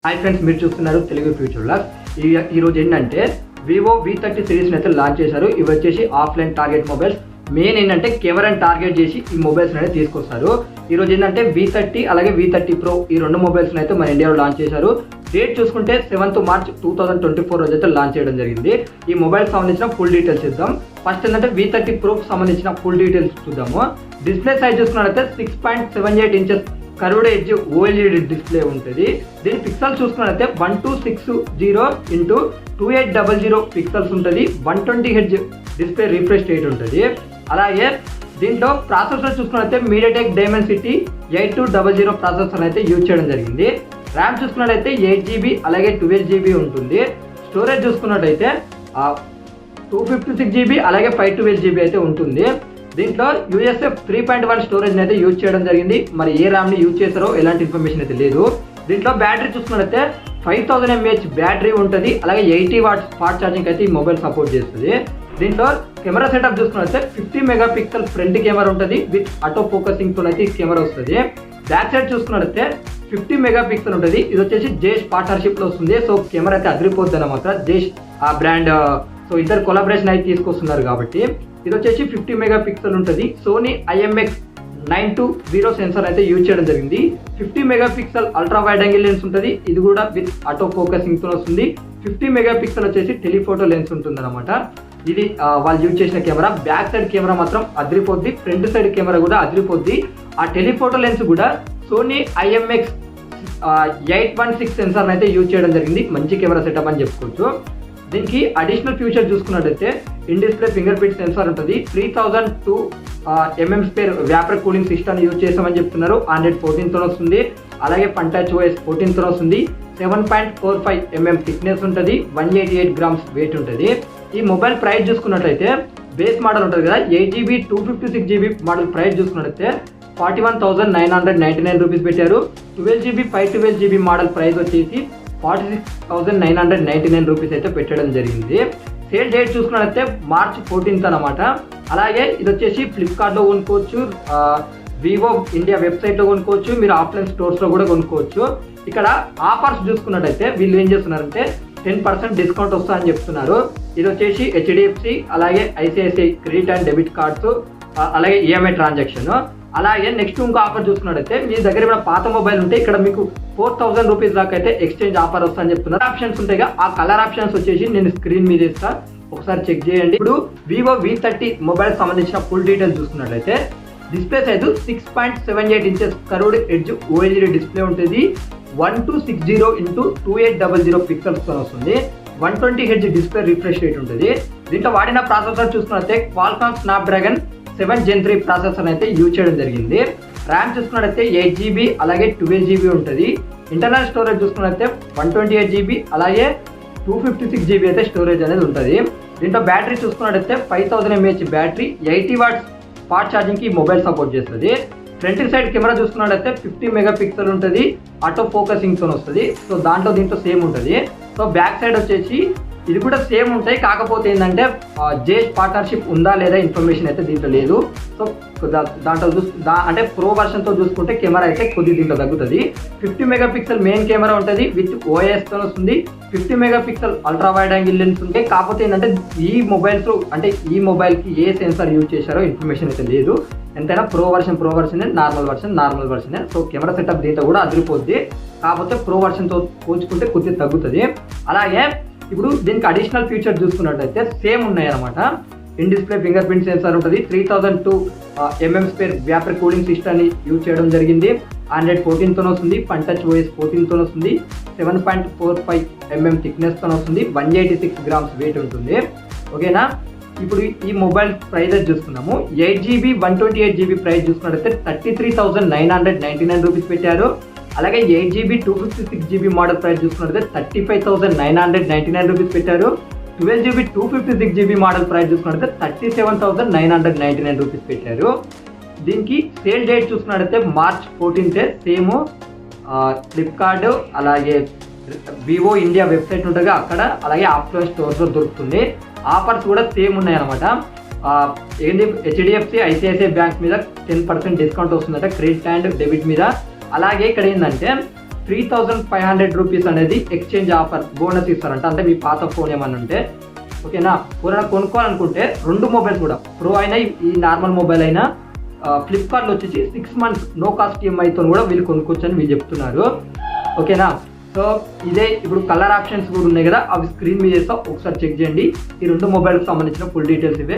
Hi friends, మీరు చూస్తున్నారు Telugu future log. ఈరోజు ఏంటంటే వివో V30 సిరీస్ని అయితే లాంచ్ చేశారు. ఇవి వచ్చేసి ఆఫ్లైన్ టార్గెట్ మొబైల్స్. మెయిన్ ఏంటంటే కెమెరాని టార్గెట్ చేసి ఈ మొబైల్స్ అనేది తీసుకొస్తారు. ఈరోజు ఏంటంటే V30 అలాగే V30 Pro ఈ రెండు మొబైల్స్ని అయితే మన ఇండియాలో లాంచ్ చేశారు. డేట్ చూసుకుంటే 7th March 2024 రోజు అయితే లాంచ్ చేయడం జరిగింది. ఈ మొబైల్ సంబంధించిన ఫుల్ డీటెయిల్స్ చూద్దాం. ఫస్ట్ ఏంటంటే V30 Pro సంబంధించిన ఫుల్ డీటెయిల్స్ చూద్దాము. డిస్ప్లే సైజ్ చూసుకున్నట్లయితే 6.78 inches curved edge OLED display ఉంటుంది. దీని పిక్సెల్స్ చూసుకున్నట్లయితే 1260 ఇంటూ 2800 పిక్సెల్స్ ఉంటుంది. 120 Hz డిస్ప్లే రిఫ్రెష్ రేట్ ఉంటుంది. అలాగే దీంట్లో ప్రాసెసర్ చూసుకున్నట్లయితే మీడియాటెక్ డైమెన్సిటీ 8200 ప్రాసెసర్ అయితే యూజ్ చేయడం జరిగింది. ర్యామ్ చూసుకున్నట్లయితే 8GB అలాగే 12GB ఉంటుంది. స్టోరేజ్ చూసుకున్నట్టయితే 256GB అలాగే 512GB అయితే ఉంటుంది. దీంట్లో USF 3.1 స్టోరేజ్ అయితే యూజ్ చేయడం జరిగింది. మరి ఏ ర్యామ్ని యూజ్ చేస్తారో ఎలాంటి ఇన్ఫర్మేషన్ అయితే లేదు. దీంట్లో బ్యాటరీ చూసుకున్నట్లయితే 5000 mAh బ్యాటరీ ఉంటుంది. అలాగే 80 watts ఫాస్ట్ ఛార్జింగ్ అయితే ఈ మొబైల్ సపోర్ట్ చేస్తుంది. దీంట్లో కెమెరా సెటప్ చూసుకున్నట్లయితే 50 మెగాపిక్సెల్ ఫ్రంట్ కెమెరా ఉంటుంది. విత్ ఆటో ఫోకసింగ్ తో అయితే ఈ కెమెరా వస్తుంది. బ్యాక్ సైడ్ చూసుకున్నట్లయితే 50 మెగాపిక్సెల్ ఉంటుంది. ఇది వచ్చేసి జేష్ పార్ట్నర్షిప్ లో వస్తుంది. సో కెమెరా అయితే అదిరిపోద్ది అన్నమాట. జేష్ ఆ బ్రాండ్ సో ఇద్దరు కొలాబరేషన్ అయితే తీసుకొస్తున్నారు కాబట్టి ఇది వచ్చేసి 50 మెగాపిక్సెల్ ఉంటుంది. సోనీ IMX920 సెన్సార్ అయితే యూజ్ చేయడం జరిగింది. 50 megapixel ultra wide angle lens ఉంటుంది. ఇది కూడా విత్ ఆటో ఫోకసింగ్ తో వస్తుంది. 50 మెగాపిక్సెల్ వచ్చేసి టెలిఫోటో లెన్స్ ఉంటుంది అనమాట. ఇది వాళ్ళు యూజ్ చేసిన కెమెరా. బ్యాక్ సైడ్ కెమెరా మాత్రం అదిరిపోద్ది. ఫ్రంట్ సైడ్ కెమెరా కూడా అదిరిపోద్ది. ఆ టెలిఫోటో లెన్స్ కూడా సోనీ IMX816 సెన్సార్ అయితే యూజ్ చేయడం జరిగింది. మంచి కెమెరా సెటప్ అని చెప్పుకోవచ్చు. దీనికి అడిషనల్ ఫీచర్ చూసుకున్నట్టయితే in display finger print censor ఉంటుంది. 3002 mm spare vapour cooling system use చేసామని చెప్తున్నారు. Android 14 తో వస్తుంది. అలాగే పంటచ్ OS 14 తో వస్తుంది. 7.45 mm థిక్నెస్ ఉంటుంది. 188 grams వెయిట్ ఉంటుంది. ఈ మొబైల్ ప్రైస్ చూసుకున్నట్లయితే బేస్ మోడల్ ఉంటుంది కదా, 8GB 256GB మోడల్ ప్రైస్ చూసుకున్నట్లయితే 41,999 రూపీస్ పెట్టారు. 12GB 512GB మోడల్ ప్రైస్ వచ్చేసి 46,999 రూపీస్ అయితే పెట్టడం జరిగింది. సేల్ డేట్ చూసుకున్నట్లయితే March 14th అనమాట. అలాగే ఇది వచ్చేసి ఫ్లిప్కార్ట్లో కొనుక్కోవచ్చు, వివో ఇండియా వెబ్సైట్లో కొనుక్కోవచ్చు, మీరు ఆఫ్లైన్ స్టోర్స్లో కూడా కొనుక్కోవచ్చు. ఇక్కడ ఆఫర్స్ చూసుకున్నట్టయితే వీళ్ళు ఏం చేస్తున్నారంటే 10% డిస్కౌంట్ వస్తుందని చెప్తున్నారు. ఇది వచ్చేసి HDFC అలాగే ICICI credit and debit cards అలాగే EMI ట్రాన్సాక్షన్. అలాగే నెక్స్ట్ ఇంకో ఆఫర్ చూసుకున్నట్టయితే మీ దగ్గర ఏమైనా పాత మొబైల్ ఉంటే ఇక్కడ మీకు 4000 రూపీస్ దాకా అయితే ఎక్స్చేంజ్ ఆఫర్ వస్తుందని చెప్తున్నారు. ఆప్షన్స్ ఉంటాయి, ఆ కలర్ ఆప్షన్స్ వచ్చేసి నేను స్క్రీన్ మీద ఇస్తా, ఒకసారి చెక్ చేయండి. ఇప్పుడు వివో V30 మొబైల్ సంబంధించిన ఫుల్ డీటెయిల్స్ చూసుకున్నట్లయితే display size 6.78 inches curved edge OLED display ఉంటుంది. 1260 ఇంటూ 2800 పిక్సెల్స్ తో వస్తుంది. 120 Hz డిస్ప్లే రిఫ్రెష్ రేట్ ఉంటుంది. దీంట్లో వాడిన ప్రాసెసర్ చూసుకున్నట్లయితే Qualcomm Snapdragon 7 Gen 3 ప్రాసెసర్ అయితే యూజ్ చేయడం జరిగింది. ర్యామ్ చూసుకున్నట్లయితే 8GB అలాగే 12GB ఉంటుంది. ఇంటర్నల్ స్టోరేజ్ చూసుకున్నట్లయితే 128GB అలాగే 256GB అయితే స్టోరేజ్ అనేది ఉంటుంది. దీంట్లో బ్యాటరీ చూసుకున్నట్లయితే 5000 mAh battery, 80 watts fast charging కి మొబైల్ సపోర్ట్ చేస్తుంది. ఫ్రంట్ సైడ్ కెమెరా చూసుకున్నట్లయితే 50 మెగాపిక్సెల్ ఉంటుంది. ఆటో ఫోకసింగ్ తో వస్తుంది. సో దీంట్లో సేమ్ ఉంటుంది. సో బ్యాక్ సైడ్ వచ్చేసి ఇది కూడా సేమ్ ఉంటాయి. కాకపోతే ఏంటంటే జేష్ పార్ట్నర్షిప్ ఉందా లేదా ఇన్ఫర్మేషన్ అయితే దీంట్లో లేదు. సో దాంట్లో అంటే ప్రో వర్షన్ తో చూసుకుంటే కెమెరా అయితే కొద్దిగా దీంట్లో తగ్గుతుంది. 50 మెగాపిక్సెల్ మెయిన్ కెమెరా ఉంటుంది విత్ OIS తో వస్తుంది. 50 megapixel ultra wide angle lens ఉంటాయి. కాకపోతే ఏంటంటే ఈ మొబైల్స్ అంటే ఈ మొబైల్ కి ఏ సెన్సార్ యూజ్ చేశారో ఇన్ఫర్మేషన్ అయితే లేదు. ఎంతైనా pro version normal version. So camera setup దీంట్లో కూడా అదిరిపోద్ది. కాకపోతే ప్రో వర్షన్ తో పోల్చుకుంటే కొద్దిగా తగ్గుతుంది. అలాగే ఇప్పుడు దీనికి అడిషనల్ ఫీచర్ చూసుకున్నట్లయితే సేమ్ ఉన్నాయి అనమాట. In display finger print censor ఉంటుంది. 3002 mm స్పేర్ వ్యాపర్ కూలింగ్ సిస్టమ్ని యూజ్ చేయడం జరిగింది. Android 14 తో వస్తుంది. పంటచ్ OS 14 తో వస్తుంది. 7.45 mm థిక్నెస్ తో వస్తుంది. 186 grams వెయిట్ ఉంటుంది. ఓకేనా. ఇప్పుడు ఈ మొబైల్ ప్రైజెస్ చూసుకున్నాము. 8GB 128GB ప్రైస్ చూసుకున్నట్లయితే 33,999 రూపీస్ పెట్టారు. అలాగే 8GB 256GB మోడల్ ప్రైస్ చూసుకున్నట్లయితే 35,999 రూపీస్ పెట్టారు. 12GB 256GB మోడల్ ప్రైస్ చూసుకున్నట్లయితే 37,999 రూపీస్ పెట్టారు. దీనికి సేల్ డేట్ చూసుకున్నట్లయితే March 14th. సేమ్ ఫ్లిప్కార్ట్ అలాగే వివో ఇండియా వెబ్సైట్ ఉంటుంది అక్కడ, అలాగే ఆఫ్లైన్ స్టోర్స్లో దొరుకుతుంది. ఆఫర్స్ కూడా సేమ్ ఉన్నాయన్నమాట. ఏంటి HDFC ICICI బ్యాంక్ మీద 10% డిస్కౌంట్ వస్తుందట క్రెడిట్ అండ్ డెబిట్ మీద. అలాగే ఇక్కడ ఏంటంటే ₹3,500 అనేది ఎక్స్చేంజ్ ఆఫర్ బోనస్ ఇస్తారంట. అంటే మీ పాత ఫోన్ ఏమన్నా ఉంటే ఓకేనా. ఎవరైనా కొనుక్కోవాలనుకుంటే 2 మొబైల్స్ కూడా ప్రో అయినా ఈ నార్మల్ మొబైల్ అయినా ఫ్లిప్కార్ట్లో వచ్చేసి 6 months నో కాస్ట్ ఈఎంఐతో కూడా వీళ్ళు కొనుక్కోవచ్చు అని వీళ్ళు చెప్తున్నారు ఓకేనా. సో ఇదే ఇప్పుడు కలర్ ఆప్షన్స్ కూడా ఉన్నాయి కదా, అవి స్క్రీన్ మీద చేస్తా, ఒకసారి చెక్ చేయండి. ఈ 2 మొబైల్కి సంబంధించిన ఫుల్ డీటెయిల్స్ ఇవే.